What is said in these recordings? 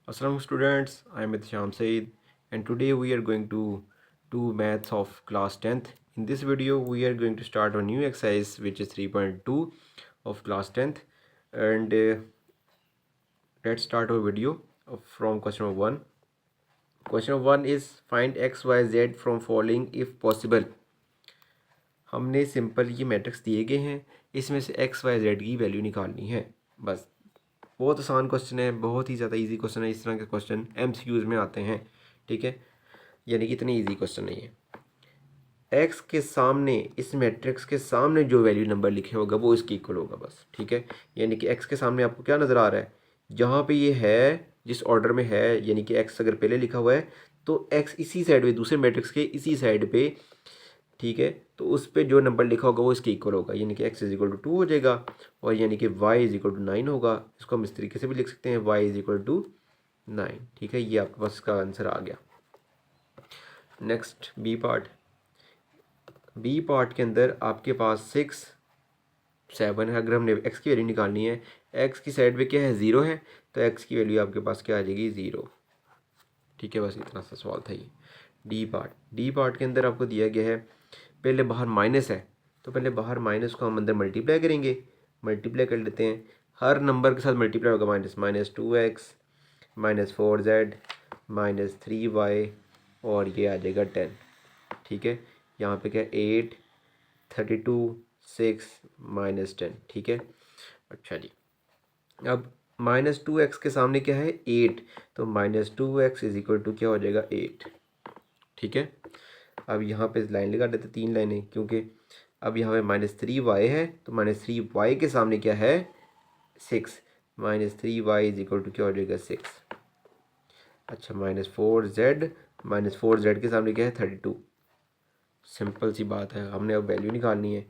Assalamu students, I am Sham Said and today we are going to do maths of class 10th. In this video we are going to start a new exercise which is 3.2 of class 10th and let's start our video from question number 1. Question number 1 is find x, y, z from following if possible. हमने simple ये matrix दिए गए हैं, इसमें से x Y Z की value निकालनी है बस। बहुत आसान क्वेश्चन है, बहुत ही ज़्यादा इजी क्वेश्चन है। इस तरह के क्वेश्चन एमसीक्यूज में आते हैं, ठीक है, यानी कि इतने इजी क्वेश्चन नहीं है। एक्स के सामने, इस मैट्रिक्स के सामने जो वैल्यू नंबर लिखे होगा वो इसके इक्वल होगा बस, ठीक है। यानी कि एक्स के सामने आपको क्या नज़र आ रहा है, जहाँ पे ये है जिस ऑर्डर में है, यानी कि एक्स अगर पहले लिखा हुआ है तो एक्स इसी साइड पे, दूसरे मैट्रिक्स के इसी साइड पे, ठीक है, तो उस पर जो नंबर लिखा होगा वो इसके इक्वल होगा, यानी कि x इज इक्वल टू 2 हो जाएगा और यानी कि y इज इक्वल टू 9 होगा। इसको हम इस तरीके से भी लिख सकते हैं, y इज इक्वल टू 9, ठीक है। ये आपके पास इसका आंसर आ गया। नेक्स्ट बी पार्ट के अंदर आपके पास 6 7 है। अगर हमने x की वैल्यू निकालनी है, x की साइड पे क्या है, 0 है, तो x की वैल्यू आपके पास क्या आ जाएगी, 0, ठीक है। बस इतना सा सवाल था ये। डी पार्ट के अंदर आपको दिया गया है, पहले बाहर माइनस है तो पहले बाहर माइनस को हम अंदर मल्टीप्लाई करेंगे, मल्टीप्लाई कर लेते हैं। हर नंबर के साथ मल्टीप्लाई होगा, -2x -4z -3y और ये आ जाएगा 10, ठीक है। यहाँ पे क्या 8 32 6 -10, ठीक है। अच्छा जी, अब -2x के सामने क्या है, 8, तो -2x इज इक्वल टू क्या हो जाएगा, 8, ठीक है। अब यहाँ पे लाइन लगा देते, 3 लाइनें, क्योंकि अब यहाँ पे -3y है तो -3y के सामने क्या है, 6, -3y इज इक्वल टू क्या हो जाएगा, 6। अच्छा, -4z के सामने क्या है, 32। सिंपल सी बात है, हमने अब वैल्यू निकालनी है।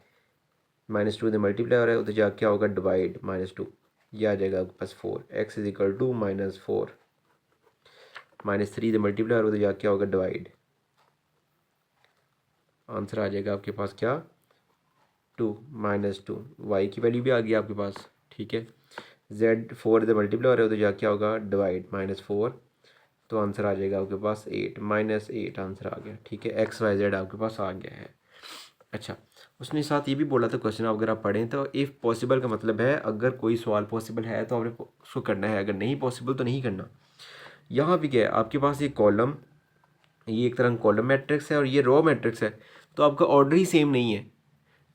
-2 से मल्टीप्लाई हो रहा है, तो जा क्या होगा, डिवाइड -2, यह आ जाएगा बस 4, x इज इक्वल टू -4। -3 से मल्टीप्लाई हो रहा है, तो जा क्या होगा, डिवाइड, आंसर आ जाएगा आपके पास क्या, 2 -2। y की वैल्यू भी आ गई आपके पास, ठीक है। z 4 से मल्टीप्लाई हो रहा है, तो जा क्या होगा, डिवाइड -4, तो आंसर आ जाएगा आपके पास 8 -8, आंसर आ गया, ठीक है। x y z आपके पास आ गया है। अच्छा, उसने साथ ये भी बोला था क्वेश्चन अगर आप पढ़ें तो इफ़ पॉसिबल का मतलब है अगर कोई सवाल पॉसिबल है तो आपने उसको करना है, अगर नहीं पॉसिबल तो नहीं करना। यहाँ भी क्या है आपके पास, ये कॉलम, ये एक तरह का कॉलम मैट्रिक्स है और ये रो मैट्रिक्स है, तो आपका ऑर्डर ही सेम नहीं है।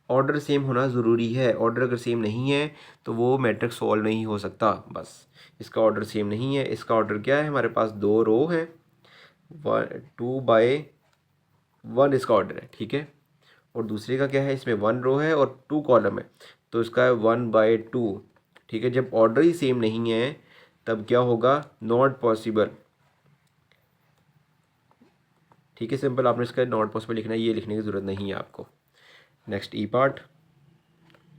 ऑर्डर सेम होना ज़रूरी है, ऑर्डर अगर सेम नहीं है तो वो मैट्रिक्स सॉल्व नहीं हो सकता। बस इसका ऑर्डर सेम नहीं है। इसका ऑर्डर क्या है, हमारे पास 2 रो है, 2/1 इसका ऑर्डर है, ठीक है। और दूसरे का क्या है, इसमें 1 रो है और 2 कॉलम है, तो इसका है 1/2, ठीक है। जब ऑर्डर ही सेम नहीं है तब क्या होगा, नॉट पॉसिबल, ठीक है। सिंपल, आपने इसका नॉट पॉसिबल लिखना है, ये लिखने की ज़रूरत नहीं है आपको। नेक्स्ट ई पार्ट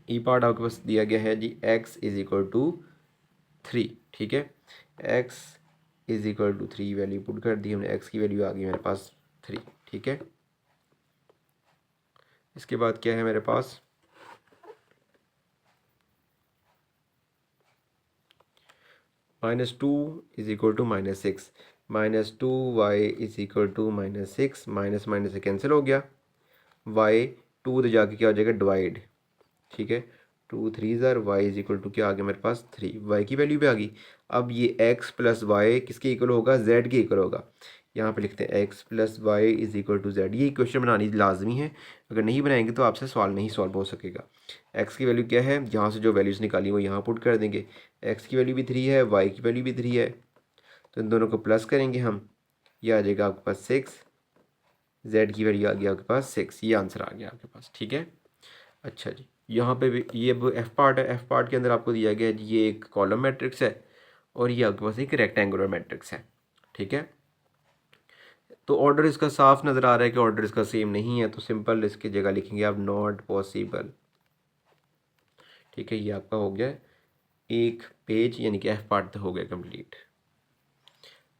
आपके पास दिया गया है जी, x इज इक्वल टू 3, ठीक है। x is equal to 3 value put कर दी हमने, x की वैल्यू आ गई मेरे पास 3, ठीक है। इसके बाद क्या है मेरे पास, -2 is equal to -6, -2y is equal to -6, minus minus से कैंसिल हो गया, y 2 तो जाके क्या हो जाएगा, डिवाइड, ठीक है। 2 3 ज़र वाई इज इक्वल टू क्या आ गया मेरे पास, 3, वाई की वैल्यू भी आ गई। अब ये x प्लस वाई किसके इक्वल होगा, z के इक्वल होगा। यहाँ पे लिखते हैं x plus y is equal to z। ये इक्वेशन बनानी लाजमी है, अगर नहीं बनाएंगे तो आपसे सवाल नहीं सॉल्व हो सकेगा। x की वैल्यू क्या है, यहाँ से जो वैल्यूज़ निकाली वो यहाँ पुट कर देंगे। x की वैल्यू भी 3 है, y की वैल्यू भी 3 है, तो इन दोनों को प्लस करेंगे हम, ये आ जाएगा आपके पास 6, z की वैल्यू आ गई आपके पास 6, ये आंसर आ गया आपके पास, ठीक है। अच्छा जी, यहाँ पे भी ये अब एफ पार्ट है। एफ पार्ट के अंदर आपको दिया गया है जी, ये एक कॉलम मैट्रिक्स है और ये आपके पास एक रेक्टेंगुलर मैट्रिक्स है, ठीक है। तो ऑर्डर इसका साफ नज़र आ रहा है कि ऑर्डर इसका सेम नहीं है, तो सिंपल इसकी जगह लिखेंगे आप नॉट पॉसिबल, ठीक है। ये आपका हो गया एक पेज, यानी कि एफ पार्ट हो गया कंप्लीट।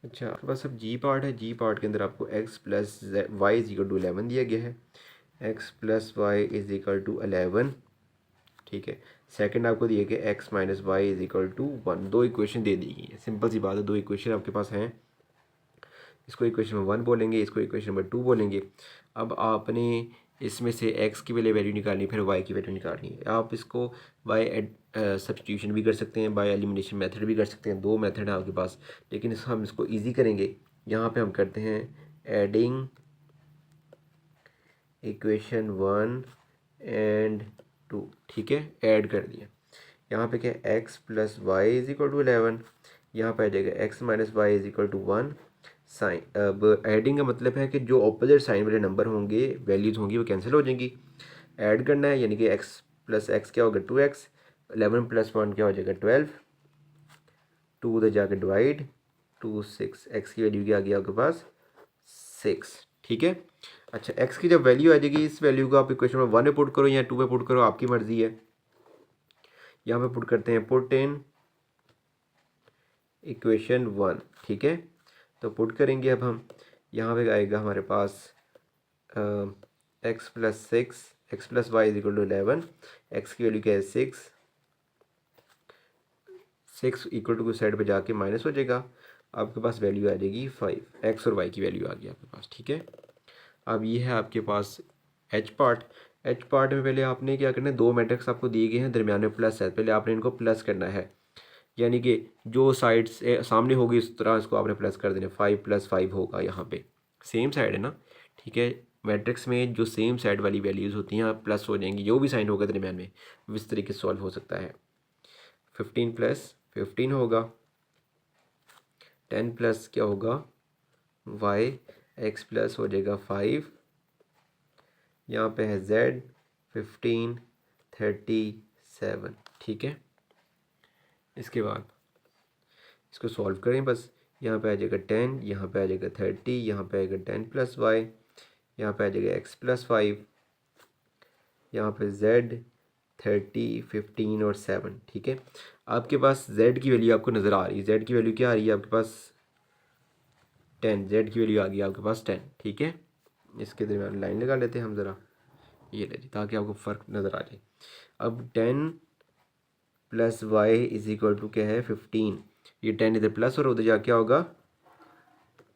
अच्छा, आपके पास अब जी पार्ट है। जी पार्ट के अंदर आपको x plus y is equal to 11 दिया गया है, x plus y is equal to 11, ठीक है। सेकंड आपको दिए कि x minus y is equal to 1। दो इक्वेशन दे दी गई है, सिंपल सी बात है, दो इक्वेशन आपके पास हैं। इसको इक्वेशन नंबर 1 बोलेंगे, इसको इक्वेशन नंबर 2 बोलेंगे। अब आपने इसमें से x की पहले वैल्यू निकालनी, फिर y की वैल्यू निकालनी है। आप इसको बाय सब्स्टिट्यूशन भी कर सकते हैं, बाय एलिमिनेशन मेथड भी कर सकते हैं, दो मेथड है आपके पास। लेकिन हम इसको ईजी करेंगे, यहाँ पे हम करते हैं एडिंग इक्वेशन 1 एंड 2, ठीक है, ऐड कर दिया। यहाँ पे क्या है, x plus y is equal to 11, यहाँ पे आ जाएगा x minus y is equal to 1 sign. अब एडिंग का मतलब है कि जो ऑपोजिट साइन वाले नंबर होंगे, वैल्यूज़ होंगी, वो कैंसिल हो जाएंगी। ऐड करना है, यानी कि x प्लस एक्स क्या होगा 2x, 11 प्लस 1 क्या हो जाएगा 12, 2 उधर जाके डिवाइड 2 6, x की वैल्यू क्या आ गया आपके पास 6, ठीक है। अच्छा, x की जब वैल्यू आ जाएगी, इस वैल्यू को आप इक्वेशन में 1 में पुट करो या 2 में पुट करो, आपकी मर्जी है। यहाँ पे पुट करते हैं, पुट इन इक्वेशन 1, ठीक है। तो पुट करेंगे अब हम, यहाँ पे आएगा हमारे पास x plus 6, x plus y is equal to 11, x की वैल्यू क्या है 6, 6 इक्वल टू साइड पे जाके माइनस हो जाएगा, आपके पास वैल्यू आ जाएगी 5, एक्स और वाई की वैल्यू आ गई आपके पास, ठीक है। अब ये है आपके पास एच पार्ट। एच पार्ट में पहले आपने क्या करना है, दो मैट्रिक्स आपको दिए गए हैं, दरमियान में प्लस है, पहले आपने इनको प्लस करना है, यानी कि जो साइड से सामने होगी उस तरह इसको आपने प्लस कर देना। 5 प्लस 5 होगा, यहाँ पे सेम साइड है ना, ठीक है। मैट्रिक्स में जो सेम साइड वाली वैल्यूज़ होती हैं प्लस हो जाएंगी, जो भी साइन होगा दरमियान में, इस तरीके से सॉल्व हो सकता है। 15 प्लस 15 होगा, 10 प्लस क्या होगा y, x प्लस हो जाएगा 5, यहाँ पे है z 15 37, ठीक है। इसके बाद इसको सॉल्व करें बस, यहाँ पे आ जाएगा 10, यहाँ पे आ जाएगा 30, यहाँ पे आएगा 10 प्लस वाई, यहाँ पे आ जाएगा x प्लस 5, यहाँ पे z 30 15 और 7, ठीक है। आपके पास z की वैल्यू आपको नज़र आ रही है, z की वैल्यू क्या आ रही है आपके पास 10, z की वैल्यू आ गई आपके पास 10, ठीक है। इसके दरमियान लाइन लगा लेते हैं हम ज़रा, ये ले जी, ताकि आपको फ़र्क नज़र आ जाए। अब 10 plus y is equal to क्या है 15, ये 10 इधर प्लस और उधर जा क्या होगा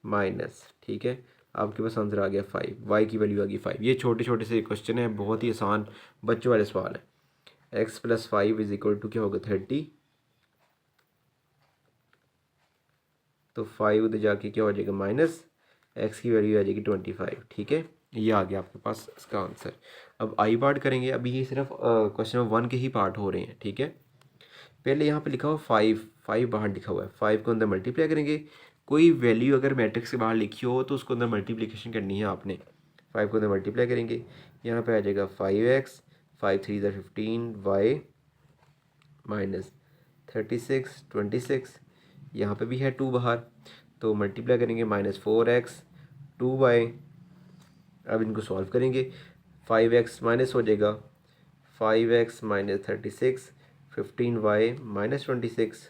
माइनस, ठीक है। आपके पास आंसर आ गया 5, वाई की वैल्यू आ गई 5। ये छोटे छोटे से क्वेश्चन है, बहुत ही आसान बच्चों वाले सवाल है। x plus 5 is equal to क्या होगा 30, तो 5 उधर जाके क्या हो जाएगा माइनस, x की वैल्यू आ जाएगी 25, ठीक है। ये आ गया आपके पास इसका आंसर। अब आई पार्ट करेंगे, अभी ये सिर्फ क्वेश्चन नंबर 1 के ही पार्ट हो रहे हैं, ठीक है। पहले यहाँ पे लिखा हुआ 5 बाहर लिखा हुआ है, 5 को अंदर मल्टीप्लाई करेंगे। कोई वैल्यू अगर मैट्रिक्स के बाहर लिखी हो तो उसको अंदर मल्टीप्लिकेशन करनी है आपने, 5 को अंदर मल्टीप्लाई करेंगे। यहाँ पे आ जाएगा 5x, 5 3 ज़ा 15, y माइनस 36 26, यहाँ पे भी है 2 बाहर, तो मल्टीप्लाई करेंगे -4x 2y। अब इनको सॉल्व करेंगे, 5x माइनस हो जाएगा 5x माइनस 36, 15y माइनस 26,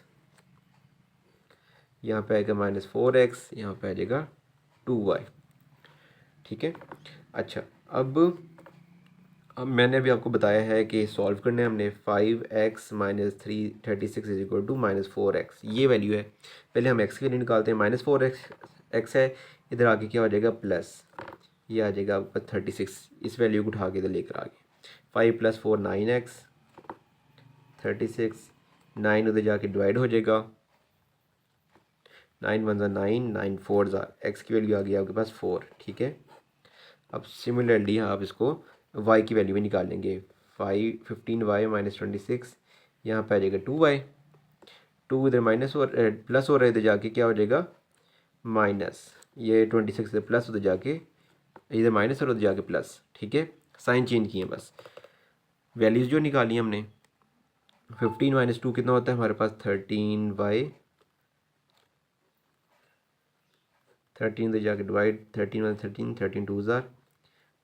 यहाँ पे आएगा -4x, यहाँ पे आ जाएगा 2y, ठीक है। अच्छा, अब मैंने अभी आपको बताया है कि सॉल्व करने हमने 5x minus 36 is equal to -4x, ये वैल्यू है। पहले हम x की वैल्यू निकालते हैं, -4x है, इधर आके क्या हो जाएगा प्लस, ये आ जाएगा आपका 36, इस वैल्यू को उठा के इधर लेकर आ गए। 5 + 4 9x, 36, 9 उधर जाके डिवाइड हो जाएगा, 9 1 ज़ा 9, 9 4 ज़ा, x की वैल्यू आ गई आपके पास 4, ठीक है। अब सिमिलरली आप इसको y की वैल्यू भी निकाल लेंगे, 15y माइनस 26, यहाँ पे आ जाएगा 2y, 2 इधर माइनस और प्लस हो रहा है, इधर जाके क्या हो जाएगा माइनस, ये 26 इधर प्लस, उधर जाके इधर माइनस और उधर जाके प्लस, ठीक है। साइन चेंज किए बस, वैल्यूज़ जो निकाली हमने, 15 - 2 कितना होता है हमारे पास 13y, 13 उधर जाके डिवाइड, 13 1 13, 13 2 ज़ा,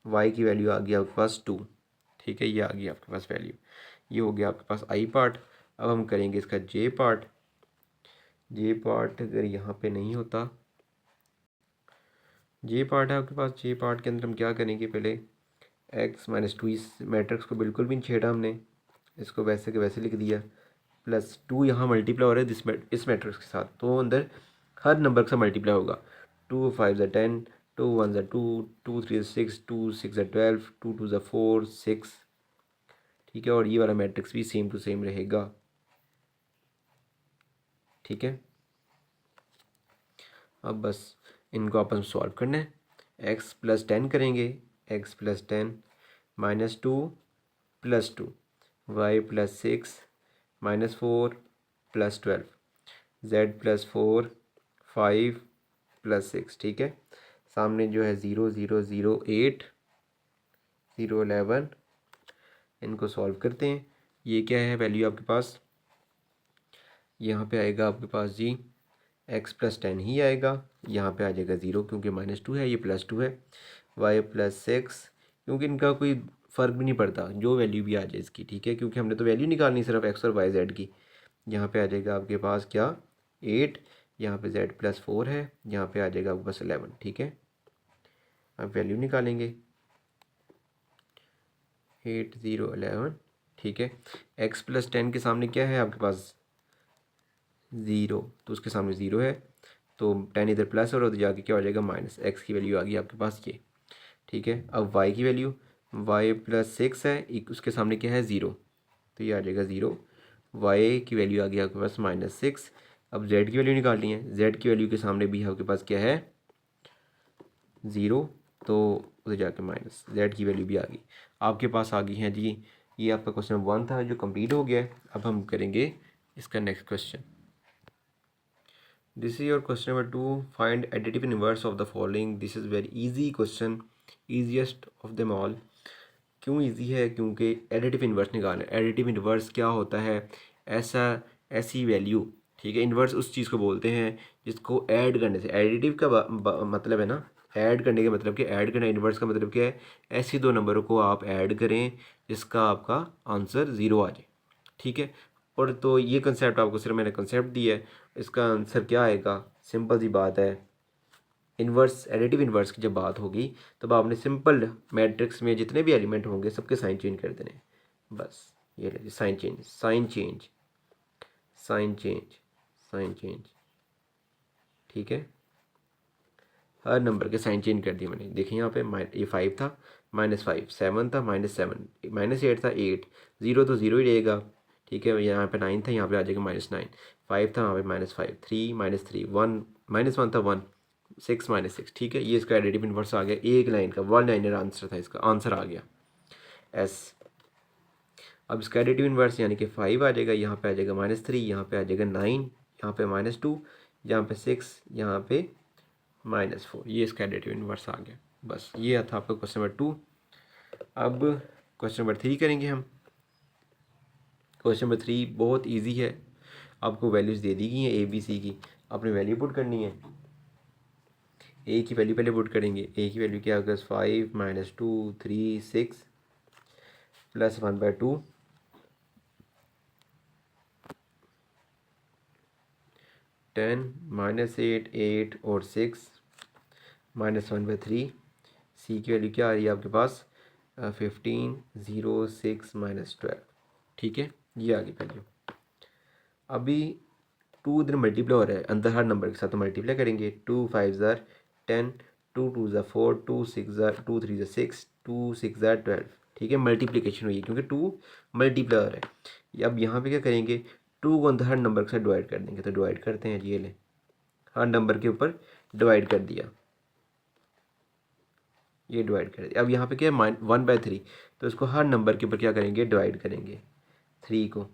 y की वैल्यू आ गई आपके पास 2, ठीक है। ये आ गई आपके पास वैल्यू, ये हो गया आपके पास आई पार्ट। अब हम करेंगे इसका जे पार्ट। जे पार्ट अगर यहाँ पे नहीं होता, जे पार्ट है आपके पास, जे पार्ट के अंदर हम क्या करेंगे, पहले x - 2, इस मैट्रिक्स को बिल्कुल भी नहीं छेड़ा हमने, इसको वैसे के वैसे लिख दिया, प्लस 2 यहाँ मल्टीप्लाई हो रहा है इस मैट्रिक्स के साथ, तो अंदर हर नंबर के साथ मल्टीप्लाई होगा। 2 5 ज़ा 10, 2 1 ज़ा 2, 2 3 ज़ा 6, 2 6 ज़ा 12, 2 2 ज़ा 4 6, ठीक है। और ये वाला मैट्रिक्स भी सेम टू सेम रहेगा, ठीक है। अब बस इनको आपस में सॉल्व करना है। x प्लस 10 करेंगे, x plus 10 minus 2 plus 2, y plus 6 minus 4 plus 12, z plus 4 5 plus 6, ठीक है। सामने जो है 0 0 0 8 0 11, इनको सॉल्व करते हैं। ये क्या है वैल्यू आपके पास, यहाँ पे आएगा आपके पास जी x प्लस 10 ही आएगा, यहाँ पे आ जाएगा 0 क्योंकि माइनस 2 है, ये प्लस 2 है। y प्लस 6, क्योंकि इनका कोई फ़र्क भी नहीं पड़ता, जो वैल्यू भी आ जाए इसकी, ठीक है, क्योंकि हमने तो वैल्यू निकालनी सिर्फ x और y z की। यहाँ पे आ जाएगा आपके पास क्या 8, यहाँ पे z प्लस 4 है, यहाँ पे आ जाएगा आपके पास 11, ठीक है। अब वैल्यू निकालेंगे 8 0 11, ठीक है। x प्लस 10 के सामने क्या है आपके पास 0, तो उसके सामने 0 है, तो 10 इधर प्लस और उधर जाके क्या हो जाएगा माइनस, x की वैल्यू आ गई आपके पास ये, ठीक है। अब y की वैल्यू y प्लस 6 है, एक उसके सामने क्या है 0, तो ये आ जाएगा 0, y की वैल्यू आ गई आपके पास -6। अब z की वैल्यू निकालनी है, z की वैल्यू के सामने भी आपके पास क्या है 0, तो उधर जाके माइनस, z की वैल्यू भी आ गई आपके पास, आ गई है जी। ये आपका क्वेश्चन 1 था जो कंप्लीट हो गया है। अब हम करेंगे इसका next question. This is your question number 2. Find additive inverse of the following. This is very easy question, easiest of them all. क्यों इजी है, क्योंकि एडिटिव इन्वर्स निकालना है। एडिटिव इन्वर्स क्या होता है, ऐसी वैल्यू, ठीक है। इन्वर्स उस चीज़ को बोलते हैं जिसको ऐड करने से, एडिटिव का मतलब है ना ऐड करने का मतलब कि ऐड करना, इन्वर्स का मतलब क्या है, ऐसी दो नंबरों को आप ऐड करें जिसका आपका आंसर 0 आ जाए, ठीक है। और तो ये कंसेप्ट आपको सिर्फ मैंने कंसेप्ट दिया है, इसका आंसर क्या आएगा, सिंपल सी बात है। इन्वर्स, एडिटिव इन्वर्स की जब बात होगी तब आपने सिंपल मैट्रिक्स में जितने भी एलिमेंट होंगे सबके साइन चेंज कर देने, बस ये ले sign change, sign change, sign change, sign change, ठीक है। हर नंबर के साइन चेंज कर दिए मैंने, देखिए यहाँ पे ये 5 था -5, 7 था -7, -8 था 8, 0 तो 0 ही रहेगा, ठीक है। यहाँ पे 9 था, यहाँ पे आ जाएगा -9, 5 था, यहाँ पे -5, 3 -3, 1 -1 था 1, 6 -6, ठीक है। ये इसका एडिटिव इन्वर्स आ गया, एक लाइन का, वन लाइनर आंसर था, इसका आंसर आ गया एस। अब इसका एडिटिव इन्वर्स यानी कि 5 आ जाएगा, यहाँ पे आ जाएगा -3, यहाँ पे आ जाएगा 9, यहाँ पे -2, यहाँ पे 6, यहाँ पे -4, ये इसका एडिटिव इन्वर्स आ गया। बस ये था आपका क्वेश्चन नंबर 2। अब क्वेश्चन नंबर 3 करेंगे हम। क्वेश्चन नंबर 3 बहुत इजी है, आपको वैल्यूज़ दे दी गई हैं ए बी सी की, आपने वैल्यू पुट करनी है। ए की वैल्यू पहले पुट करेंगे, ए की वैल्यू क्या होगा 5 -2 3 6 प्लस 1/2, 10 -8 8 और 6 -1/3। सी की वैल्यू क्या आ रही है आपके पास 15 0 6 -12, ठीक है, ये आ गई वैल्यू। अभी 2 इधर मल्टीप्लाई हो रहा है, अंदर हर नंबर के साथ तो मल्टीप्लाई करेंगे, 2 5 ज़ार 10, 2 2 ज़ा 4, 2 6 ज़ार 2 3 ज़ा 6, 2 6 ज़ार 12, ठीक है। मल्टीप्लिकेशन हुई है क्योंकि 2 मल्टीप्लाई हो रहा है। अब यहाँ पे क्या करेंगे, 2 को अंदर हर नंबर के साथ डिवाइड कर देंगे, तो डिवाइड करते हैं जी, ये ले हर नंबर के ऊपर डिवाइड कर दिया, ये डिवाइड कर दिया। अब यहाँ पे क्या है 1/3, तो इसको हर नंबर के ऊपर क्या करेंगे डिवाइड करेंगे 3 को,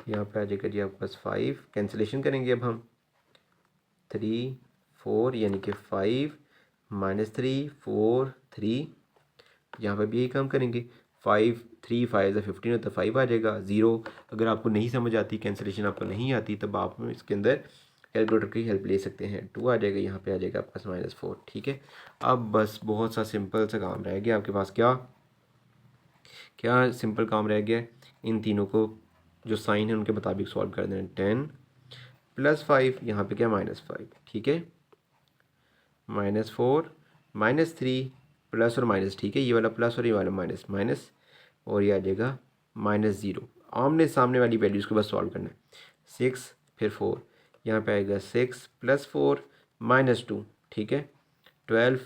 यहाँ पे आ जाएगा जी आपके पास 5, कैंसिलेशन करेंगे अब हम 3 4 यानी कि 5 -3 4 3, यहाँ पे भी यही काम करेंगे, 5 3 5 15 होता है, 5 आ जाएगा 0। अगर आपको नहीं समझ आती, कैंसिलेशन आपको नहीं आती, तब आप इसके अंदर कैलकुलेटर की हेल्प ले सकते हैं। 2 आ जाएगा, यहाँ पे आ जाएगा आपके पास -4, ठीक है। अब बस बहुत सा सिंपल सा काम रह गया आपके पास, क्या क्या सिंपल काम रह गया, इन तीनों को जो साइन है उनके मुताबिक सॉल्व कर देना। 10 +5, यहाँ पे क्या -5, ठीक है, -4 -3 प्लस और माइनस, ठीक है, ये वाला प्लस और ये वाला माइनस माइनस, और ये आ जाएगा -0। आमने सामने वाली वैल्यूज़ को बस सॉल्व करना है। 6 फिर 4, यहाँ पे आएगा 6 + 4 -2, ठीक है, 12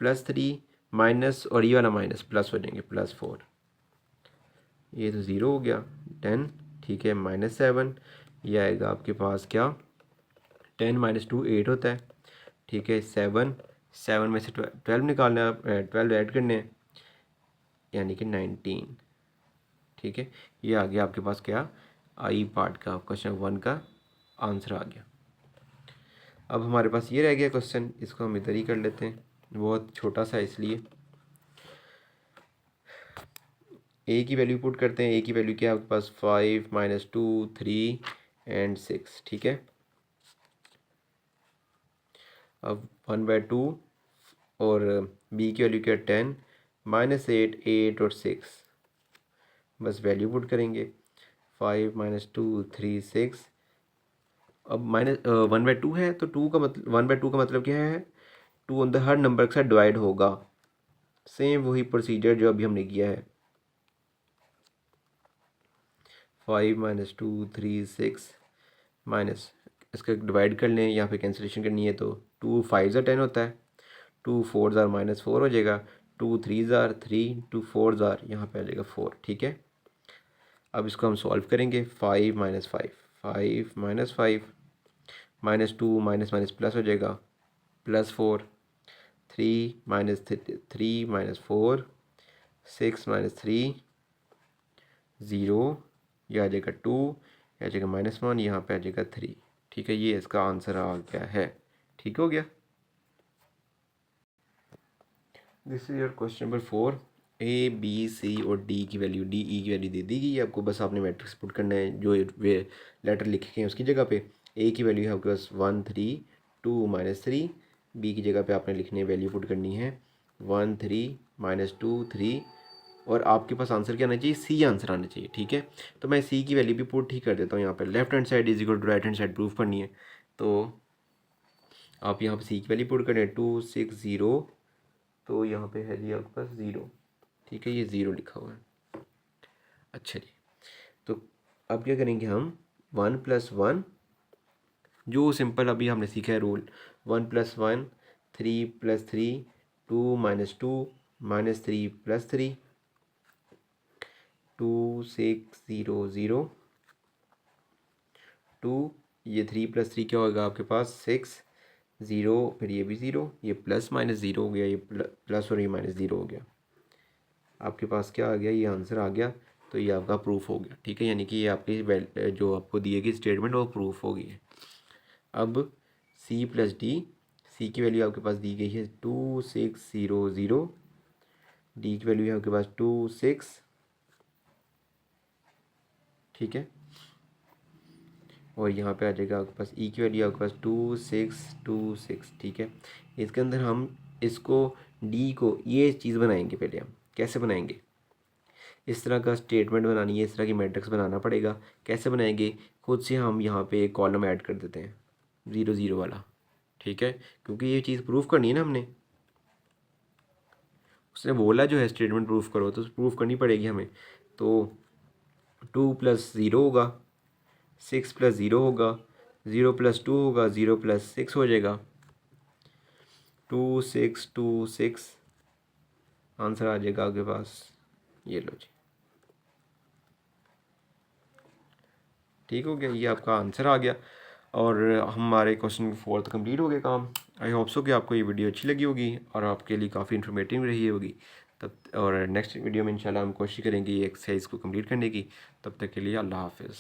+3 माइनस और ये वाला माइनस प्लस हो जाएंगे +4, ये तो 0 हो गया। 10, ठीक है, -7, ये आएगा आपके पास क्या, 10 - 2 8 होता है, ठीक है, 7 7 में से 12 निकालना है, 12 ऐड करने हैं, यानी कि 19, ठीक है। ये आ गया आपके पास क्या, आई पार्ट का क्वेश्चन 1 का आंसर आ गया। अब हमारे पास ये रह गया क्वेश्चन, इसको हम इधर ही कर लेते हैं, बहुत छोटा सा इसलिए। ए की वैल्यू पुट करते हैं। ए की वैल्यू क्या है आपके पास, 5 - 2 3 एंड 6, ठीक है। अब 1/2 और बी की वैल्यू क्या, 10 -8 8 और 6, बस वैल्यू पुट करेंगे। 5 - 2 3 6, अब -1/2 है तो 2 का मतलब 1/2 का मतलब क्या है, 2 अंदर हर नंबर के साथ डिवाइड होगा, सेम वही प्रोसीजर जो अभी हमने किया है। 5 - 2 3 6 माइनस, इसका डिवाइड कर लें, यहाँ पे कैंसिलेशन करनी है तो 2 5 10 होता है, 2 4 -4 हो जाएगा, 2 3 3, 2 4 यहाँ पे आ जाएगा 4, ठीक है। अब इसको हम सॉल्व करेंगे। 5 - 5 5 - 5 -2 माइनस माइनस प्लस हो जाएगा, +4, 3 - 3 -4, 6 - 3 0, यह आ जाएगा 2, यह आ जाएगा -1, यहाँ पे आ जाएगा 3, ठीक है। ये इसका आंसर आ गया है, ठीक हो गया। This is your question number 4। A B C और डी की वैल्यू, डी ई की वैल्यू दे दी गई, आपको बस आपने मैट्रिक्स पुट करना है जो वे लेटर लिखे हैं उसकी जगह पे। ए की वैल्यू है आपके पास 1 3 2 -3, बी की जगह पे आपने लिखनी है, वैल्यू पुट करनी है 1 3 -2 3, और आपके पास आंसर क्या आना चाहिए, सी आंसर आना चाहिए, ठीक है। तो मैं सी की वैल्यू भी पुट ही कर देता हूँ यहाँ पर। Left hand side is equal to right hand side proof करनी है, तो आप यहाँ पर सी की वैल्यू पुट करें 2 6 0, तो यहाँ पे है जी आपके पास 0, ठीक है, ये 0 लिखा हुआ है। अच्छा जी, तो अब क्या करेंगे हम, 1 + 1, जो सिंपल अभी हमने सीखा है रूल, 1 + 1 3 + 3 2 - 2 -3 + 3 2 6 0 0 2, ये 3 + 3 क्या होगा आपके पास 6 0, फिर ये भी 0, ये +- 0 हो गया, ये प्लस और ये -0 हो गया, आपके पास क्या आ गया, ये आंसर आ गया। तो ये आपका प्रूफ हो गया, ठीक है, यानी कि ये आपकी जो आपको दी गई स्टेटमेंट वो प्रूफ हो गई है। अब सी + डी, सी की वैल्यू आपके पास दी गई है 2 6 0 0, डी की वैल्यू है आपके पास 2 6, ठीक है, और यहाँ पे आ जाएगा आपके पास ई की वैल्यू आपके पास 2 6 2 6, ठीक है। इसके अंदर हम इसको डी को ये चीज़ बनाएंगे, पहले हम कैसे बनाएंगे, इस तरह का स्टेटमेंट बनानी है, इस तरह की मैट्रिक्स बनाना पड़ेगा। कैसे बनाएंगे, खुद से हम यहाँ पे एक कॉलम ऐड कर देते हैं 0 0 वाला, ठीक है, क्योंकि ये चीज़ प्रूफ करनी है ना हमने, उसने बोला जो है स्टेटमेंट प्रूफ करो, तो प्रूफ करनी पड़ेगी हमें। तो 2 + 0 होगा, 6 + 0 होगा, 0 + 2 होगा, 0 + 6 हो जाएगा, 2 6 2 6, आंसर आ जाएगा आपके पास, ये लो जी, ठीक हो गया, ये आपका आंसर आ गया। और हमारे क्वेश्चन 4 कंप्लीट हो गया काम। आई होप सो कि आपको ये वीडियो अच्छी लगी होगी और आपके लिए काफ़ी इन्फॉर्मेटिव रही होगी। तब और नेक्स्ट वीडियो में इंशाल्लाह हम कोशिश करेंगे ये एक्सरसाइज को कंप्लीट करने की। तब तक के लिए अल्लाह हाफिज़।